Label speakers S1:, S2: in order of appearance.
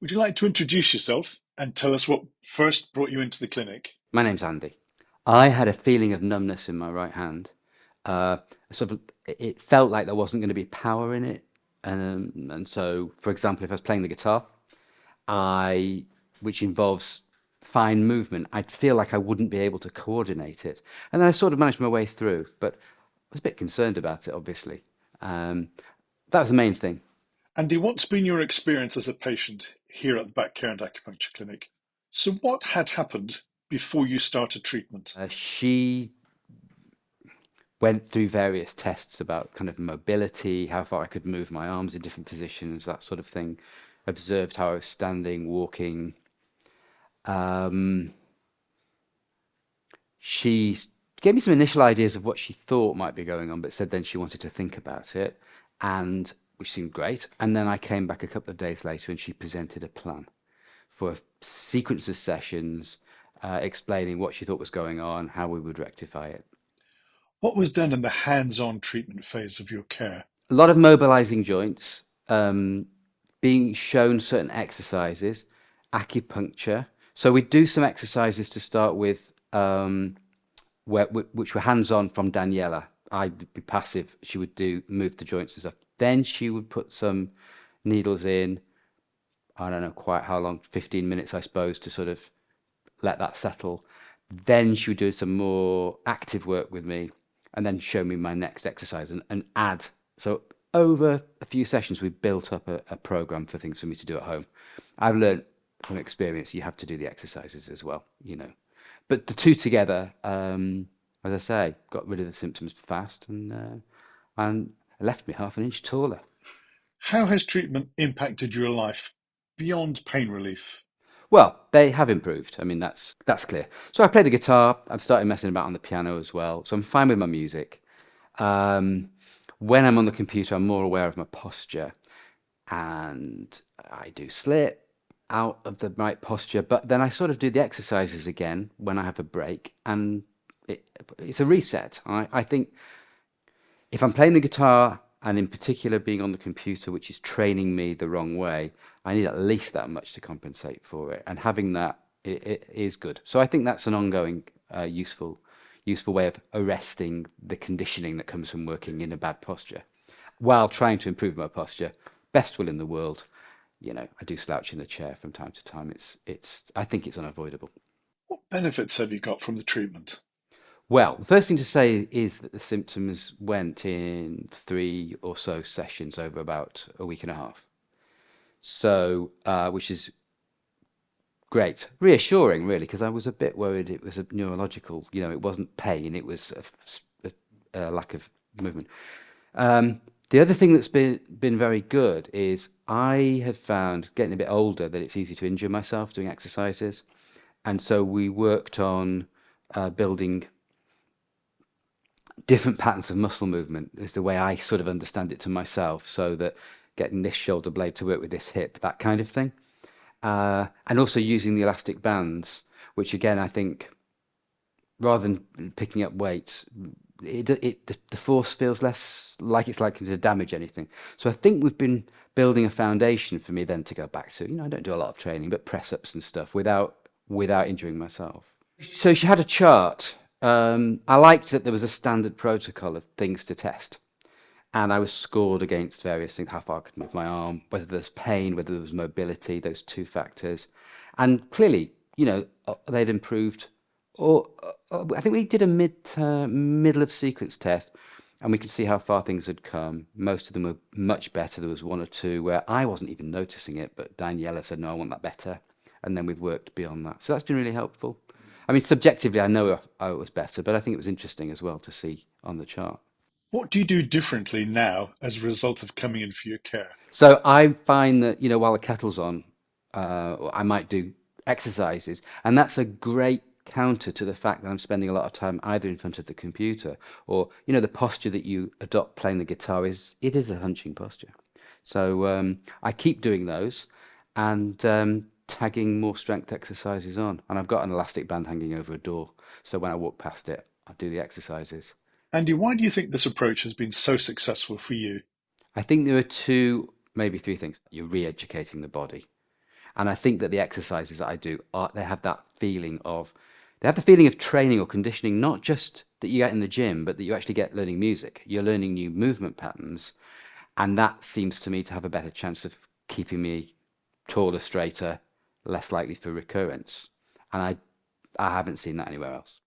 S1: Would you like to introduce yourself and tell us what first brought you into the clinic?
S2: My name's Andy. I had a feeling of numbness in my right hand. Uh, sort of, it felt like there wasn't going to be power in it, and so, for example, if I was playing the guitar, I, which involves fine movement, I'd feel like I wouldn't be able to coordinate it. And then I sort of managed my way through, but I was a bit concerned about it, obviously. Um, that was the main thing.
S1: Andy, what's been your experience as a patient here at the Back Care and Acupuncture Clinic? So, what had happened before you started treatment?
S2: She went through various tests about kind of mobility, how far I could move my arms in different positions, that sort of thing. Observed how I was standing, walking. Um, she gave me some initial ideas of what she thought might be going on, but said then she wanted to think about it, and which seemed great. And then I came back a couple of days later, and she presented a plan for a sequence of sessions, explaining what she thought was going on, how we would rectify it.
S1: What was done in the hands on treatment phase of your care?
S2: A lot of mobilizing joints, um, being shown certain exercises, acupuncture. So we do some exercises to start with, which were hands-on from Daniela. I'd be passive. She would do move the joints and stuff. Then she would put some needles in. I don't know quite how long, 15 minutes, I suppose, to sort of let that settle. Then she would do some more active work with me and then show me my next exercise and add. So over a few sessions, we built up a program for things for me to do at home. I've learned from experience you have to do the exercises as well, you know. But the two together, as I say, got rid of the symptoms fast and left me half an inch taller.
S1: How has treatment impacted your life beyond pain relief?
S2: Well, they have improved. I mean, that's clear. So I play the guitar. I've started messing about on the piano as well. So I'm fine with my music. Um, when I'm on the computer, I'm more aware of my posture, and I do slip out of the right posture. But then I sort of do the exercises again when I have a break, and it, it's a reset. I think if I'm playing the guitar and in particular being on the computer, which is training me the wrong way, I need at least that much to compensate for it. And having that it is good. So I think that's an ongoing, useful way of arresting the conditioning that comes from working in a bad posture, while trying to improve my posture. Best will in the world. You know, I do slouch in the chair from time to time. I think it's unavoidable.
S1: What benefits have you got from the treatment?
S2: Well, the first thing to say is that the symptoms went in three or so sessions over about a week and a half. So, which is great, reassuring, really, because I was a bit worried it was a neurological, it wasn't pain, it was a lack of movement. The other thing that's been very good is I have found getting a bit older that it's easy to injure myself doing exercises, and so we worked on building different patterns of muscle movement is the way I sort of understand it to myself, so that getting this shoulder blade to work with this hip, that kind of thing. And also using the elastic bands, which again, I think rather than picking up weights, the force feels less like it's likely to damage anything. So I think we've been building a foundation for me then to go back to. I don't do a lot of training, but press ups and stuff without injuring myself. So she had a chart. I liked that there was a standard protocol of things to test. And I was scored against various things, how far I could move my arm, whether there's pain, whether there was mobility, those two factors. And clearly, they'd improved. Or I think we did a middle of sequence test, and we could see how far things had come. Most of them were much better. There was one or two where I wasn't even noticing it, but Daniela said, "No, I want that better." And then we've worked beyond that. So that's been really helpful. I mean, subjectively, I know I was better, but I think it was interesting as well to see on the chart.
S1: What do you do differently now as a result of coming in for your care?
S2: So I find that, while the kettle's on, I might do exercises, and that's a great counter to the fact that I'm spending a lot of time either in front of the computer or, the posture that you adopt playing the guitar is a hunching posture. So I keep doing those and tagging more strength exercises on. And I've got an elastic band hanging over a door, so when I walk past it, I do the exercises.
S1: Andy, why do you think this approach has been so successful for you?
S2: I think there are two, maybe three things. You're re-educating the body. And I think that the exercises that I do are they have that feeling of they have the feeling of training or conditioning, not just that you get in the gym, but that you actually get learning music. You're learning new movement patterns, and that seems to me to have a better chance of keeping me taller, straighter, less likely for recurrence. And I haven't seen that anywhere else.